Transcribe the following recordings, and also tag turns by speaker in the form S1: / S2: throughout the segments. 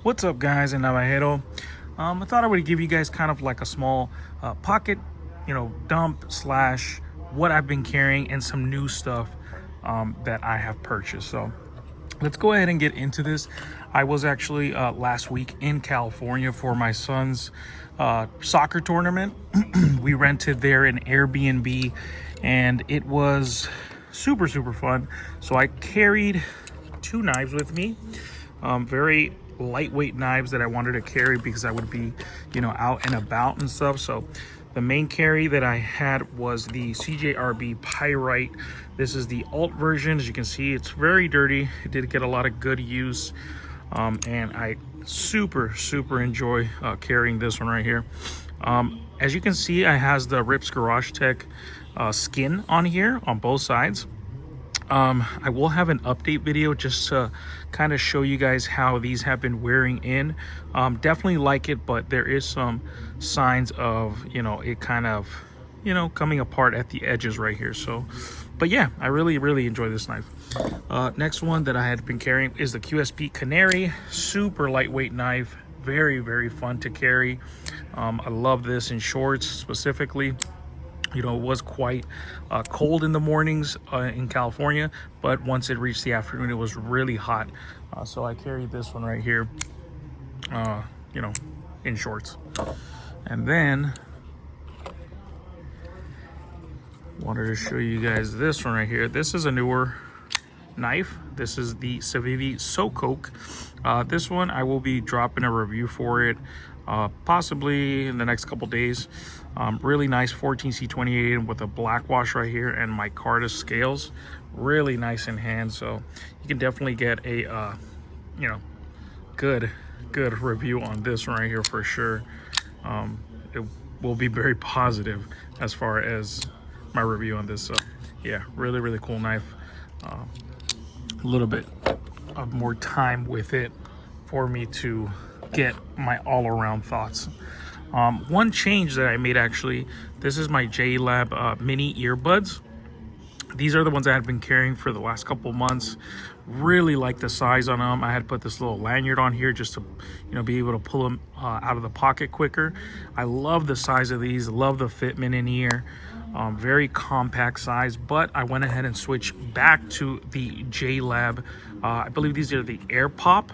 S1: What's up, guys, in Navajero? I thought I would give you guys kind of like a small pocket, dump slash what I've been carrying and some new stuff that I have purchased. So let's go ahead and get into this. I was actually last week in California for my son's soccer tournament. We rented there an Airbnb and it was super fun. So I carried 2 knives with me, very lightweight knives that I wanted to carry because I would be out and about and stuff. So the main carry that I had was the CJRB Pyrite. This is the alt version. As you can see, it's very dirty. It did get a lot of good use, and I super enjoy carrying this one right here. As you can see, it has the Rips Garage Tech skin on here on both sides. I will have an update video just to kind of show you guys how these have been wearing in. Definitely like it, but there is some signs of it kind of coming apart at the edges right here. So but yeah, I really enjoy this knife. Next one that I had been carrying is the QSP Canary. Super lightweight knife, very fun to carry. I love this in shorts specifically. It was quite cold in the mornings in California, but once it reached the afternoon, it was really hot. So I carried this one right here, in shorts. And then wanted to show you guys this one right here. This is a newer knife. This is the Civivi SoCoke. This one I will be dropping a review for it possibly in the next couple days. Really nice 14C28 with a black wash right here and micarta scales. Really nice in hand, so you can definitely get a good review on this one right here for sure. It will be very positive as far as my review on this. So yeah, really cool knife. A little bit of more time with it for me to get my all-around thoughts. One change that I made, actually, this is my JLab mini earbuds. These are the ones I had been carrying for the last couple months. Really like the size on them. I had put this little lanyard on here just to be able to pull them out of the pocket quicker. I love the size of these, love the fitment in here. Very compact size, but I went ahead and switched back to the JLab. I believe these are the Air Pop.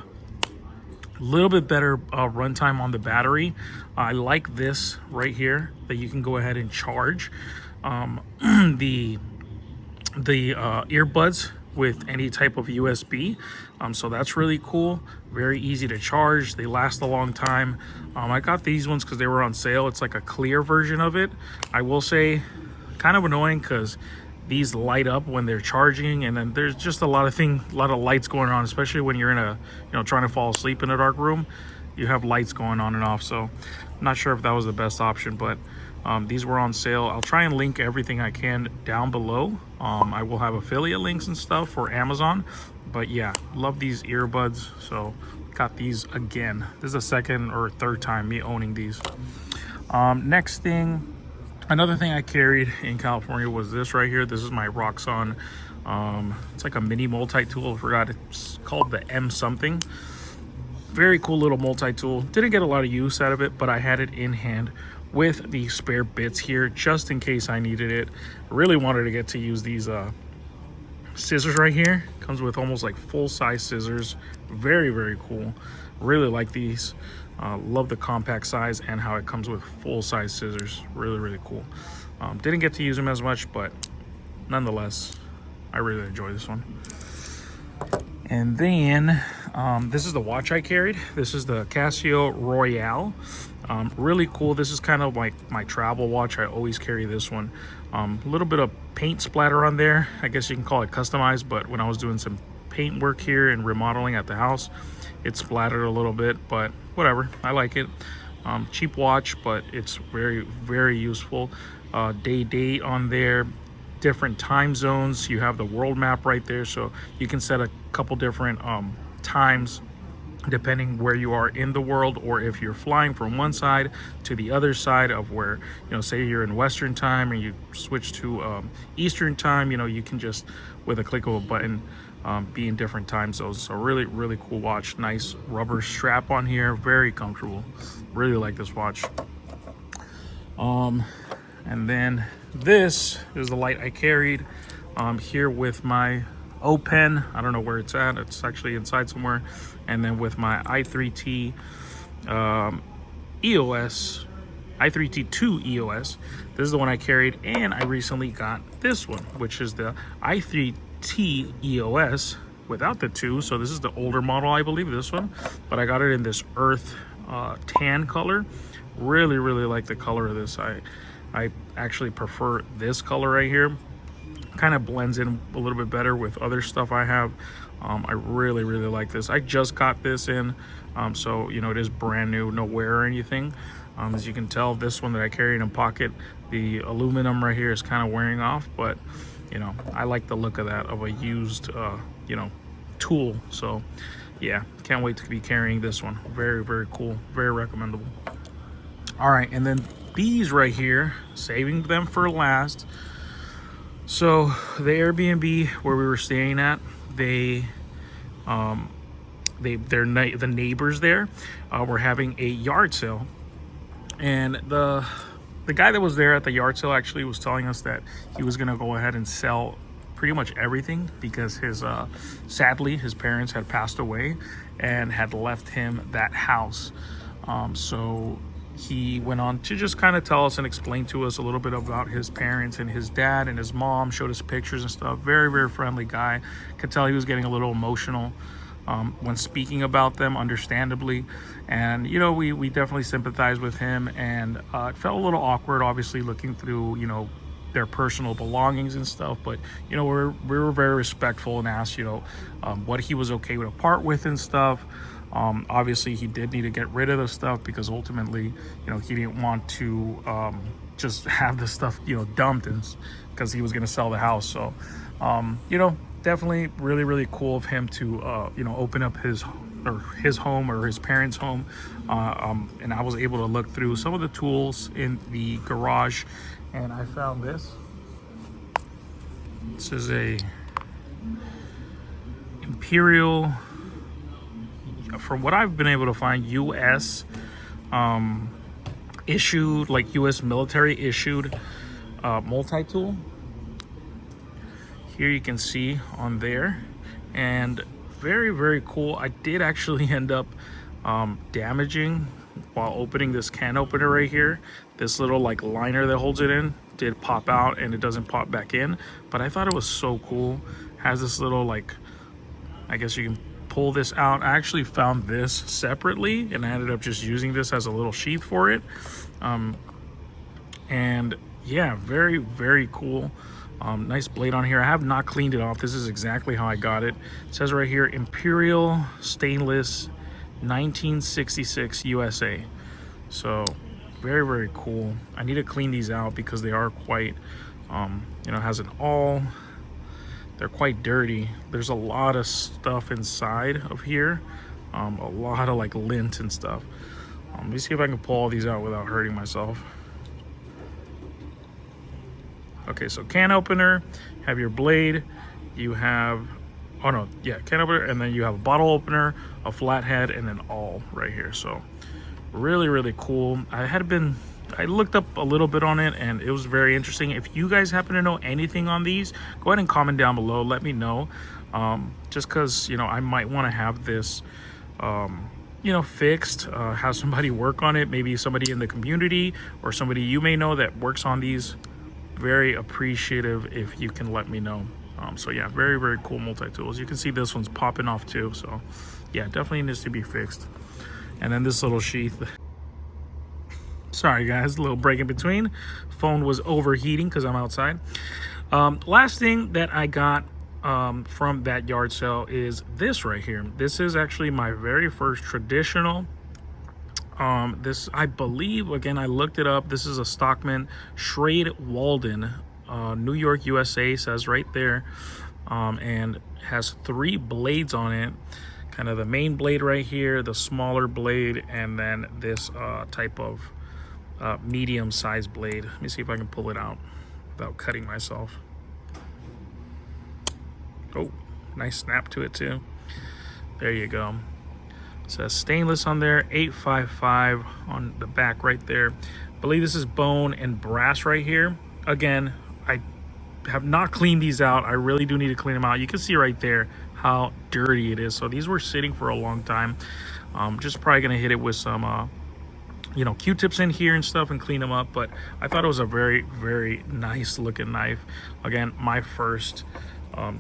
S1: A little bit better runtime on the battery. I like this right here that you can go ahead and charge the earbuds with any type of USB. So that's really cool. Very easy to charge. They last a long time. I got these ones because they were on sale. It's like a clear version of it. I will say, kind of annoying because these light up when they're charging, and then there's just a lot of lights going on, especially when you're in a trying to fall asleep in a dark room. You have lights going on and off, so I'm not sure if that was the best option, but these were on sale. I'll try and link everything I can down below. I will have affiliate links and stuff for Amazon, but yeah, love these earbuds. So got these again. This is the second or third time me owning these. Next thing, another thing I carried in California was this right here. This is my Roxxon. It's like a mini multi-tool. I forgot it's called the M something. Very cool little multi-tool. Didn't get a lot of use out of it, but I had it in hand with the spare bits here just in case I needed it. I really wanted to get to use these scissors right here. Comes with almost like full-size scissors. Very cool. Really like these. Love the compact size and how it comes with full-size scissors. Really cool. Didn't get to use them as much, but nonetheless, I really enjoy this one. And then this is the watch I carried. This is the Casio Royale. Really cool. This is kind of like my travel watch. I always carry this one. A little bit of paint splatter on there. I guess you can call it customized, but when I was doing some paint work here and remodeling at the house, it splattered a little bit, but whatever. I like it. Cheap watch, but it's very useful. Date on there. Different time zones. You have the world map right there, so you can set a couple different times depending where you are in the world, or if you're flying from one side to the other side of where, say you're in Western time and you switch to Eastern time, you can just, with a click of a button, be in different time zones. So really, really cool watch. Nice rubber strap on here, very comfortable. Really like this watch. And then this is the light I carried here with my O pen. I don't know where it's at. It's actually inside somewhere. And then with my i3T EOS, i3T2 EOS. This is the one I carried, and I recently got this one, which is the i3T EOS without the 2. So this is the older model, I believe, this one. But I got it in this earth tan color. Really, really like the color of this. I actually prefer this color right here. Kind of blends in a little bit better with other stuff I have. I really, really like this. I just got this in, so you know, it is brand new, no wear or anything. As you can tell, this one that I carry in a pocket, the aluminum right here is kind of wearing off, but you know, I like the look of that, of a used you know, tool. So yeah, can't wait to be carrying this one. Very, very cool, very recommendable. All right, and then these right here, saving them for last. So the Airbnb where we were staying at, the neighbors there were having a yard sale, and the guy that was there at the yard sale actually was telling us that he was gonna go ahead and sell pretty much everything because his sadly his parents had passed away and had left him that house. So he went on to just kind of tell us and explain to us a little bit about his parents and his dad and his mom, showed us pictures and stuff. Very, very friendly guy. Could tell he was getting a little emotional when speaking about them, understandably. And, you know, we definitely sympathize with him, and it felt a little awkward, obviously, looking through, you know, their personal belongings and stuff. But, you know, we were very respectful and asked, you know, what he was okay to part with and stuff. Obviously he did need to get rid of the stuff because ultimately, you know, he didn't want to just have the stuff, you know, dumped, and because he was going to sell the house. So, you know, definitely really, really cool of him to, you know, open up his home or his parents' home. And I was able to look through some of the tools in the garage, and I found this. This is a Imperial, from what I've been able to find, US issued, like US military issued multi-tool. Here you can see on there, and very, very cool. I did actually end up damaging while opening this can opener right here. This little like liner that holds it in did pop out, and it doesn't pop back in, but I thought it was so cool. Has this little, like, I guess you can pull this out. I actually found this separately, and I ended up just using this as a little sheath for it. And yeah, very, very cool. Nice blade on here. I have not cleaned it off. This is exactly how I got it. It says right here, Imperial Stainless 1966 USA. So very, very cool. I need to clean these out because they are quite, you know, has an awl. They're quite dirty. There's a lot of stuff inside of here. A lot of like lint and stuff. Let me see if I can pull all these out without hurting myself. Okay, so can opener, have your blade, you have, oh no, yeah, can opener, and then you have a bottle opener, a flathead, and then awl right here. So really, really cool. I looked up a little bit on it, and it was very interesting. If you guys happen to know anything on these, go ahead and comment down below. Let me know. Just because, you know, I might want to have this, you know, fixed, have somebody work on it. Maybe somebody in the community or somebody you may know that works on these. Very appreciative if you can let me know. So yeah, very, very cool multi-tools. You can see this one's popping off too. So yeah, definitely needs to be fixed. And then this little sheath. Sorry guys, a little break in between. Phone was overheating because I'm outside. Last thing that I got from that yard sale is this right here. This is actually my very first traditional. This, I believe, again, I looked it up. This is a Stockman Schrade Walden, New York, USA, says right there. And has 3 blades on it. Kind of the main blade right here, the smaller blade, and then this type of medium-sized blade. Let me see if I can pull it out without cutting myself. Oh, Nice snap to it too. There you go. It says stainless on there, 855 on the back right there. I believe this is bone and brass right here. Again, I have not cleaned these out. I really do need to clean them out. You can see right there how dirty it is. So these were sitting for a long time. Just probably gonna hit it with some you know, Q-tips in here and stuff and clean them up. But I thought it was a very, very nice looking knife. Again, my first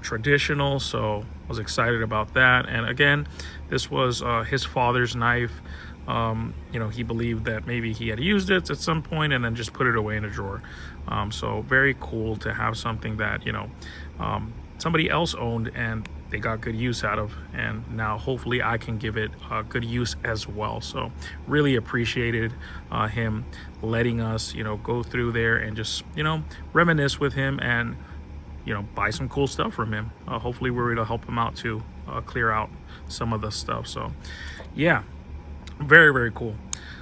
S1: traditional, so I was excited about that. And again, this was his father's knife. You know, he believed that maybe he had used it at some point and then just put it away in a drawer. So very cool to have something that, you know, somebody else owned and they got good use out of, and now hopefully I can give it good use as well. So really appreciated him letting us, you know, go through there and just, you know, reminisce with him and, you know, buy some cool stuff from him. Hopefully we're able to help him out to clear out some of the stuff. So yeah, very, very cool.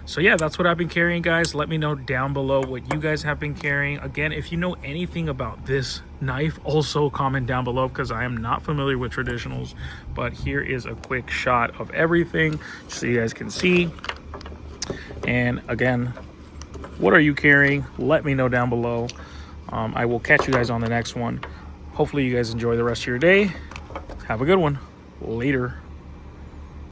S1: So yeah, that's what I've been carrying, guys. Let me know down below what you guys have been carrying. Again, if you know anything about this knife, also comment down below, because I am not familiar with traditionals. But here is a quick shot of everything so you guys can see. And again, what are you carrying? Let me know down below. I will catch you guys on the next one. Hopefully you guys enjoy the rest of your day. Have a good one. Later.